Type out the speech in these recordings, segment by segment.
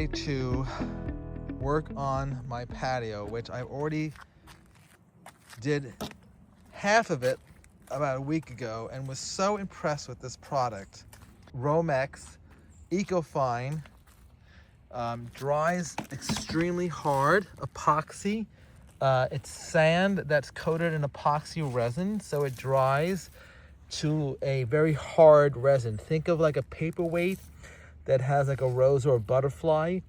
ready to work on my patio, which I already did half of it about a week ago and was so impressed with this product. ROMEX ECOFINE dries extremely hard, epoxy. It's sand that's coated in epoxy resin, so it dries to a very hard resin. Think of like a paperweight that has like a rose or a butterfly.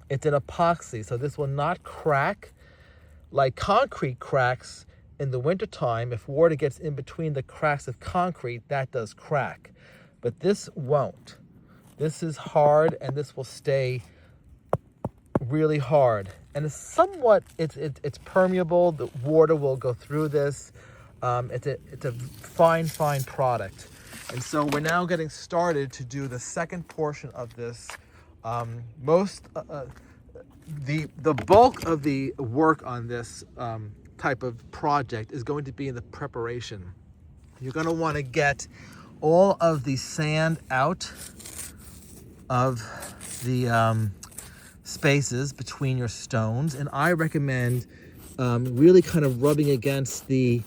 It's an epoxy, so this will not crack like concrete cracks in the wintertime. If water gets in between the cracks of concrete, that does crack. But this won't. This is hard, and this will stay really hard. And it's somewhat, it's permeable. The water will go through this. It's a fine product. And so we're now getting started to do the second portion of this. The bulk of the work on this type of project is going to be in the preparation. You're going to want to get all of the sand out of the spaces between your stones, and I recommend really kind of rubbing against the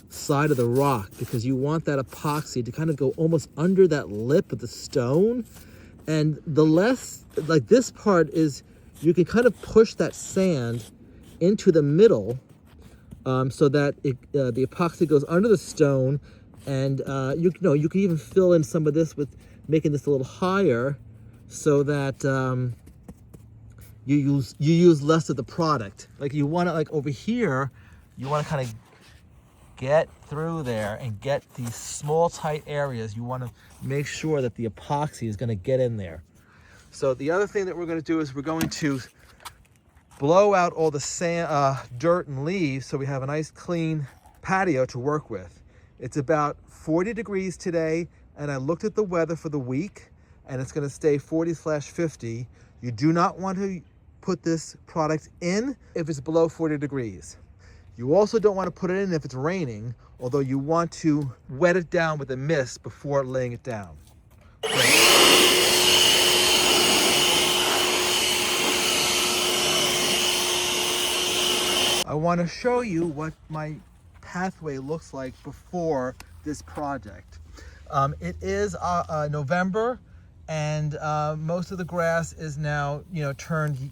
side of the rock, because you want that epoxy to kind of go almost under that lip of the stone. And the less, like this part is, you can kind of push that sand into the middle so that the epoxy goes under the stone. And you can even fill in some of this with making this a little higher so that you use less of the product. Like you want to, like over here, you want to kind of get through there and get these small tight areas. You want to make sure that the epoxy is going to get in there. So the other thing that we're going to do is we're going to blow out all the sand, dirt and leaves, so we have a nice clean patio to work with. It's about 40 degrees today, and I looked at the weather for the week, and it's going to stay 40/50. You do not want to put this product in if it's below 40 degrees. You also don't want to put it in if it's raining, although you want to wet it down with a mist before laying it down. I want to show you what my pathway looks like before this project. It is November, and most of the grass is now turned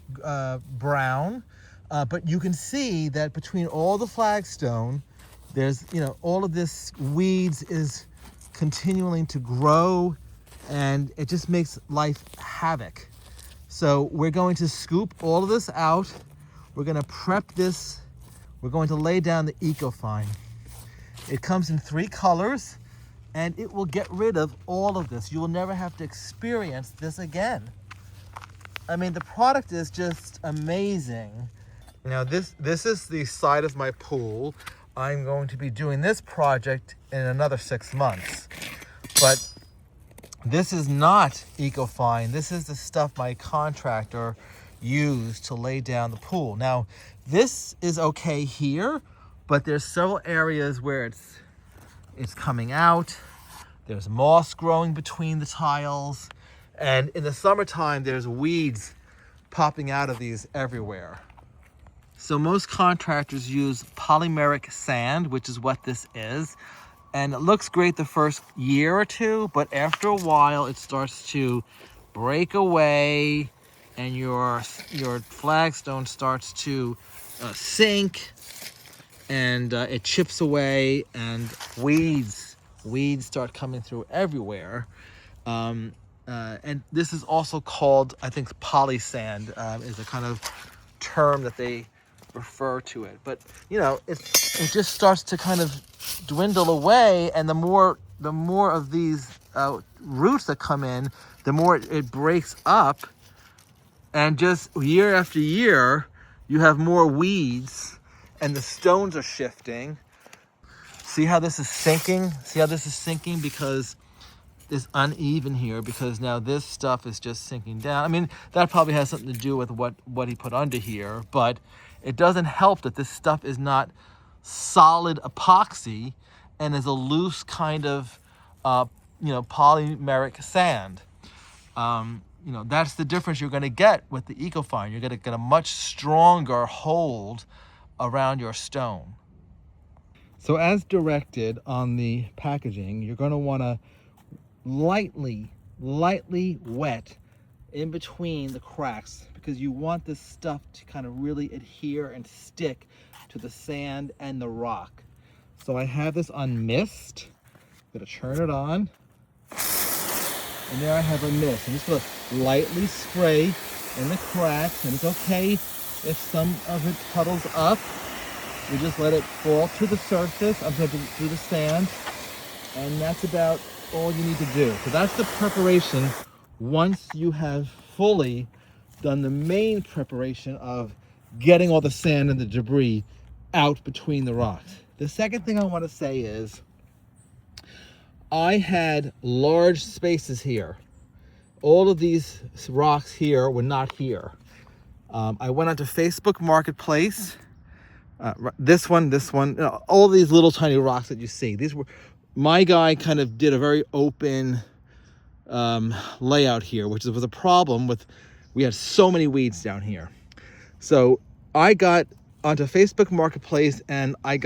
brown. But you can see that between all the flagstone, there's, all of this weeds is continuing to grow, and it just makes life havoc. So we're going to scoop all of this out. We're going to prep this. We're going to lay down the ECOFINE. It comes in 3 colors, and it will get rid of all of this. You will never have to experience this again. I mean, the product is just amazing. Now this is the side of my pool. I'm going to be doing this project in another 6 months. But this is not ECOFINE. This is the stuff my contractor used to lay down the pool. Now, this is okay here, but there's several areas where it's coming out. There's moss growing between the tiles. And in the summertime, there's weeds popping out of these everywhere. So most contractors use polymeric sand, which is what this is. And it looks great the first year or two, but after a while it starts to break away, and your flagstone starts to sink, and it chips away, and weeds start coming through everywhere. And this is also called, I think, poly sand is a kind of term that they refer to it. But it just starts to kind of dwindle away, and the more of these roots that come in, the more it breaks up, and just year after year you have more weeds, and the stones are shifting. See how this is sinking? See how this is sinking? Because it's uneven here, because now this stuff is just sinking down. I mean, that probably has something to do with what he put under here, but it doesn't help that this stuff is not solid epoxy and is a loose kind of polymeric sand. you know, that's the difference you're going to get with the ECOFINE. You're going to get a much stronger hold around your stone. So as directed on the packaging, you're going to want to lightly wet in between the cracks, because you want this stuff to kind of really adhere and stick to the sand and the rock. So I have this on mist. I'm going to turn it on. And there I have a mist. I'm just going to lightly spray in the cracks, and it's okay if some of it puddles up. You just let it fall to the surface, through the sand, and that's about all you need to do. So that's the preparation once you have fully done the main preparation of getting all the sand and the debris out between the rocks. The second thing I want to say is I had large spaces here. All of these rocks here were not here. I went onto Facebook Marketplace. This one, you know, all these little tiny rocks that you see. These were, my guy kind of did a very open layout here, which was a problem with, we had so many weeds down here. So I got onto Facebook Marketplace, and I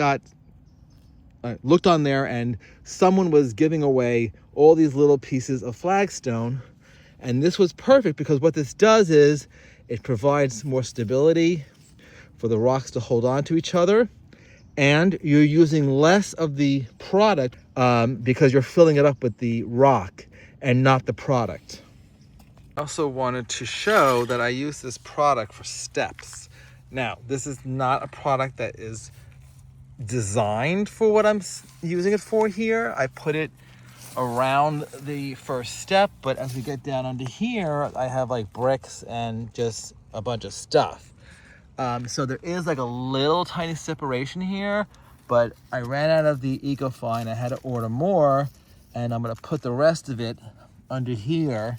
looked on there, and someone was giving away all these little pieces of flagstone. And this was perfect, because what this does is it provides more stability for the rocks to hold on to each other, and you're using less of the product because you're filling it up with the rock and not the product. I also wanted to show that I use this product for steps. Now, this is not a product that is designed for what I'm using it for here. I put it around the first step, but as we get down under here, I have like bricks and just a bunch of stuff. So there is like a little tiny separation here, but I ran out of the ECOFINE. I had to order more, and I'm gonna put the rest of it under here.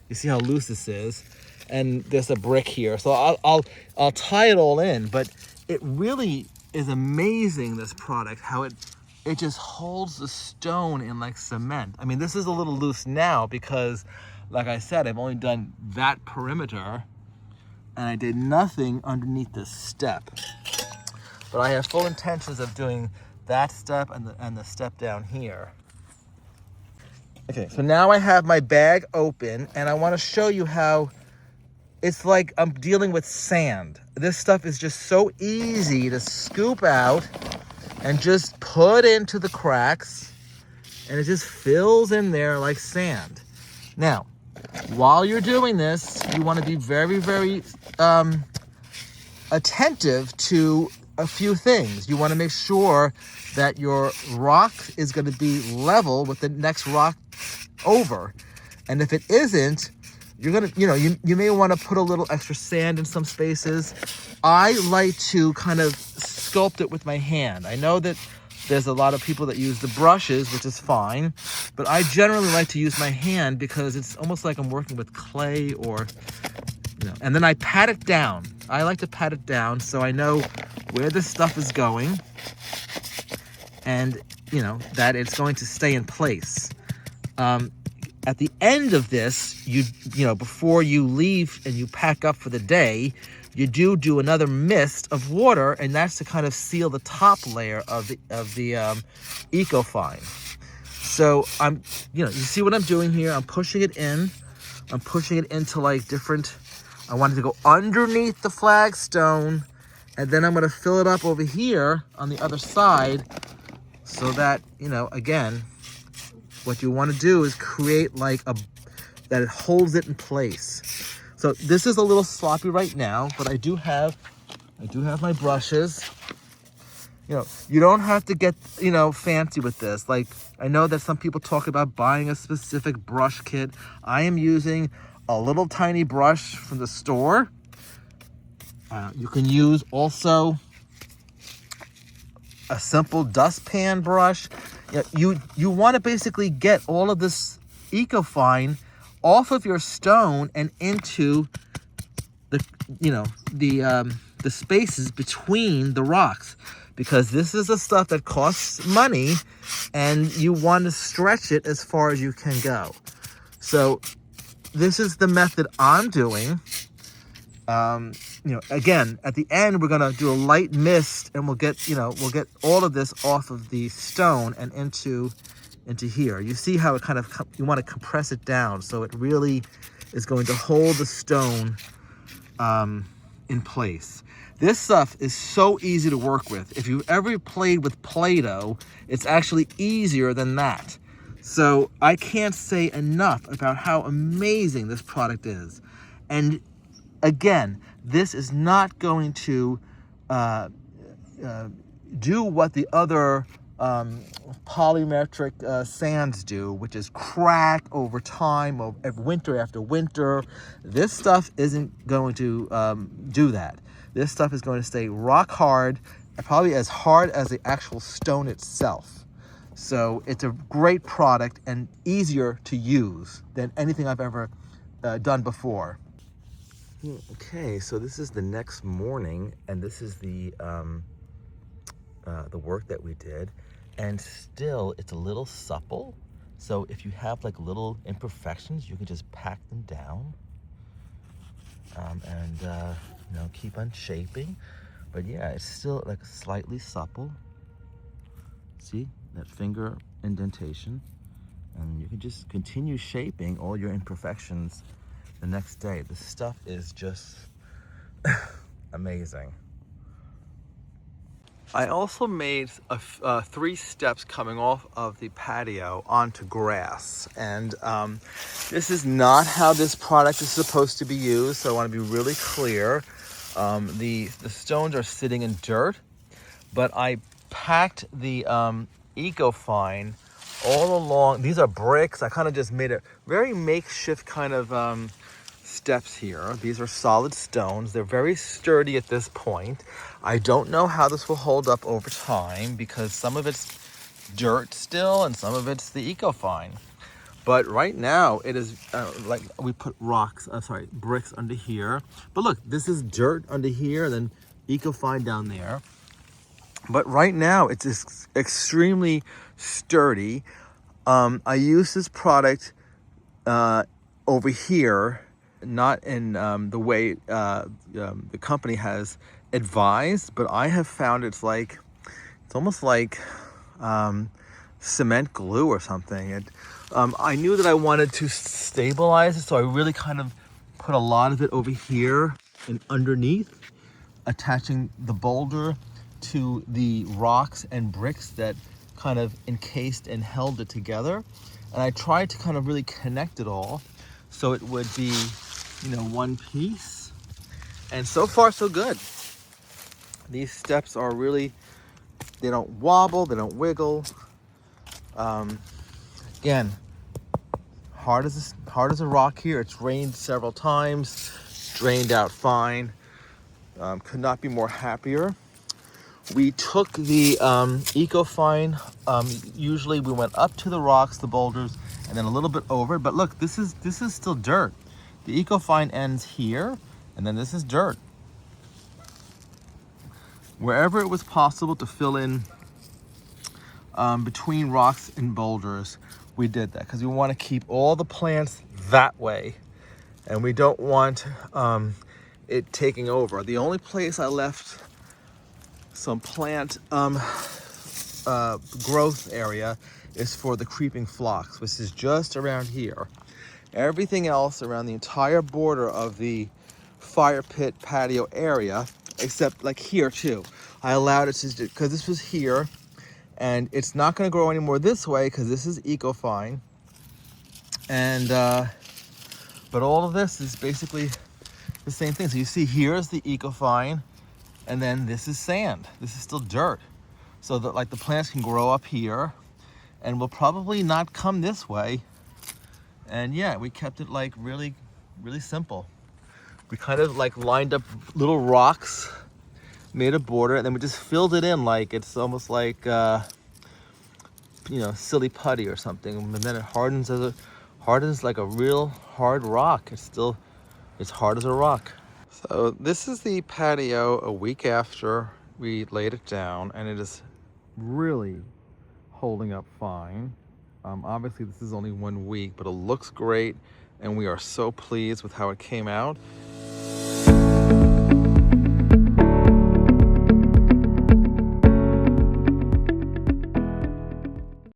You see how loose this is, and there's a brick here. So I'll tie it all in, but it really is amazing, this product, how it just holds the stone in like cement. I mean, this is a little loose now because, like I said, I've only done that perimeter, and I did nothing underneath this step. But I have full intentions of doing that step and the step down here. Okay, so now I have my bag open, and I want to show you how it's like I'm dealing with sand. This stuff is just so easy to scoop out and just put into the cracks, and it just fills in there like sand. Now, while you're doing this, you want to be very, very attentive to a few things. You want to make sure that your rock is going to be level with the next rock over. And if it isn't, you're going to, you may want to put a little extra sand in some spaces. I like to kind of sculpt it with my hand. I know that there's a lot of people that use the brushes, which is fine, but I generally like to use my hand because it's almost like I'm working with clay, or, and then I pat it down. I like to pat it down so I know where this stuff is going, and, that it's going to stay in place. At the end of this, before you leave and you pack up for the day, you do another mist of water, and that's to kind of seal the top layer of the ECOFINE. So you see what I'm doing here. I'm pushing it in. I'm pushing it into like different. I want it to go underneath the flagstone, and then I'm going to fill it up over here on the other side, so that again, what you want to do is create like that it holds it in place. So this is a little sloppy right now, but I do have my brushes. You don't have to get, fancy with this. Like, I know that some people talk about buying a specific brush kit. I am using a little tiny brush from the store. You can use also a simple dustpan brush. You want to basically get all of this ECOFINE off of your stone and into the spaces between the rocks, because this is the stuff that costs money, and you want to stretch it as far as you can go. So this is the method I'm doing. Again, at the end, we're gonna do a light mist, and we'll get all of this off of the stone and into here. You see how it kind of, you want to compress it down so it really is going to hold the stone in place. This stuff is so easy to work with. If you've ever played with Play-Doh, it's actually easier than that. So I can't say enough about how amazing this product is. And again, this is not going to do what the other polymetric sands do, which is crack over time, winter after winter. This stuff isn't going to do that. This stuff is going to stay rock hard, probably as hard as the actual stone itself. So it's a great product and easier to use than anything I've ever done before. Okay, so this is the next morning, and this is the work that we did, and still it's a little supple. So if you have like little imperfections, you can just pack them down and keep on shaping. But yeah, it's still like slightly supple. See that finger indentation, and you can just continue shaping all your imperfections the next day. This stuff is just amazing. I also made 3 steps coming off of the patio onto grass, and this is not how this product is supposed to be used, so I want to be really clear. The stones are sitting in dirt, but I packed the ECOFINE all along. These are bricks. I kind of just made a very makeshift kind of steps here. These are solid stones. They're very sturdy at this point. I don't know how this will hold up over time because some of it's dirt still and some of it's the ECOFINE. But right now it is like we put bricks under here. But look, this is dirt under here and then ECOFINE down there. But right now it's extremely sturdy. I use this product over here, not in the way the company has advised, but I have found it's almost like cement glue or something. I knew that I wanted to stabilize it, so I really kind of put a lot of it over here and underneath, attaching the boulder to the rocks and bricks that kind of encased and held it together. And I tried to kind of really connect it all so it would be, one piece. And so far, so good. These steps are really, they don't wobble, they don't wiggle. Again, hard as a rock here. It's rained several times, drained out fine. Could not be more happier. We took the ECOFINE. Usually we went up to the rocks, the boulders, and then a little bit over. But look, this is still dirt. The ECOFINE ends here, and then this is dirt. Wherever it was possible to fill in between rocks and boulders, we did that because we want to keep all the plants that way, and we don't want it taking over. The only place I left some plant growth area is for the creeping phlox, which is just around here. Everything else around the entire border of the fire pit patio area, except like here too, I allowed it to, because this was here, and it's not going to grow anymore this way because this is ECOFINE. And but all of this is basically the same thing. So you see, here's the ECOFINE, and then this is sand. This is still dirt. So that like the plants can grow up here, and will probably not come this way. And yeah, we kept it like really, really simple. We kind of like lined up little rocks, made a border, and then we just filled it in like it's almost like silly putty or something. And then it hardens like a real hard rock. It's hard as a rock. So this is the patio a week after we laid it down, and it is really holding up fine. Obviously this is only 1 week, but it looks great, and we are so pleased with how it came out.